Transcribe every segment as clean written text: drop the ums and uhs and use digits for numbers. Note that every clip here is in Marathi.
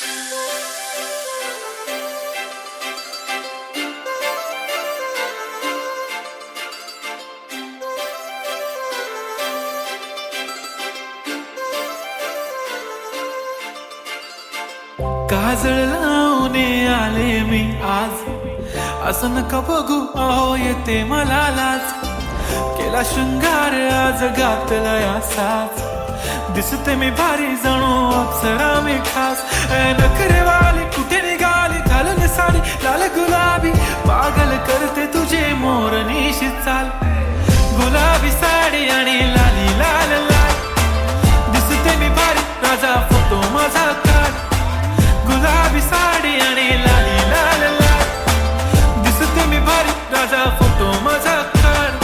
काजळ लावून आले मी आज, असं नका बघू अहो येते मला लाज. केला शृंगार आज घातला असाच, दिसते मी भारी जणू अप्सरा मी खास. नखरेवाली कुठे निघाली घालून साडी लाल गुलाबी, पागल करते तुझे मोरनीशी चाल. गुलाबी साडी आणि लाली लाल लाल, दिसते मी भारी राजा फोटो माझा काढ. गुलाबी साडी आणि लाली लाल लाल, दिसते मी भारी राजा फोटो माझा काढ.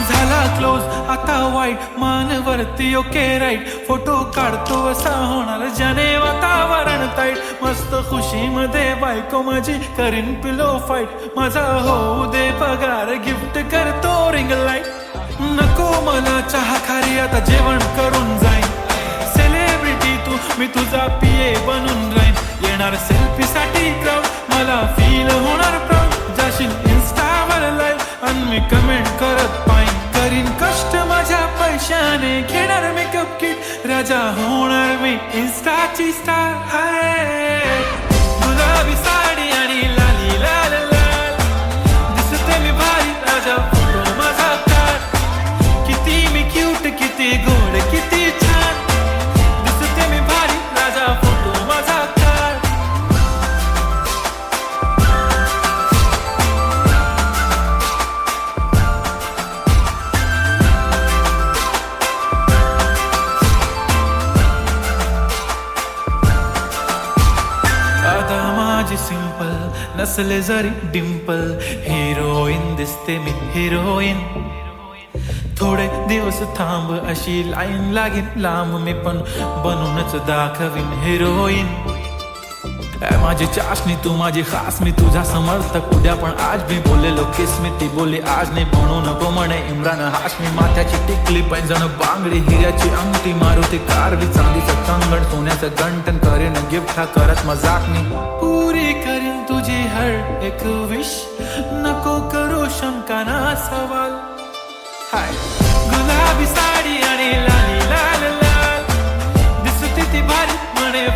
झाला क्लोज आता वाईट, मानवरती ओके राईट. फोटो काढतो असा होणार ज्याने वातावरण ताईट. मस्त खुशी मध्ये बायको माझी करीन पिलो फाईट. माझा होऊ दे पगार गिफ्ट करतो रिंग लाईट. नको मला चहा खारी आता जेवण करून जाईन. सेलिब्रिटी तू मी तुझा पिये बनून राहीन. येणार सेल्फी साठी क्राऊड, मला फील होणार प्राऊड. जाशील इन्स्टावर लाईव्ह आणि मी कमेंट करत पाईन. करीन कष्ट माझ्या पैशाने, घेणार मेकअप किट, राजा होणार मी इन्स्टाची स्टार. हाय गुलाबी साडी आणि लाली लाल लाल, दिसते मी भारी राजा फोटो माझा काढ. किती मी क्यूट किती गोड किती छान, दिसते मी भारी राजा फोटो माझा काढ. आता माझी सिंपल नसले जरी डिंपल, हिरोईन दिसते मी हिरोईन. थोडे दिवस थांब अशी लाईन लागेल लांब, मी पण बनूनच दाखवीन हिरोईन. माझी चाशनी तू माझी खास, मी तुझा समर्थक उद्या पण आज. मी बोललेलो किस मी ती बोली आज नाही, म्हणू नको म्हणे इम्रान हाशमी. माथ्याची टिकली पैंजण बांगडी, हिऱ्याची अंगठी, मारुती कारवी, चांदीचं कंगण, सोन्याचं गंटन. करेन गिफ्ट हा करत मजाक मी, पुरी करीन तुझी हर एक विश. नको करू शंका ना सवाल. हाय गुलाबी साडी आणि लाली लाल लाल, दिसते ती भारी म्हणे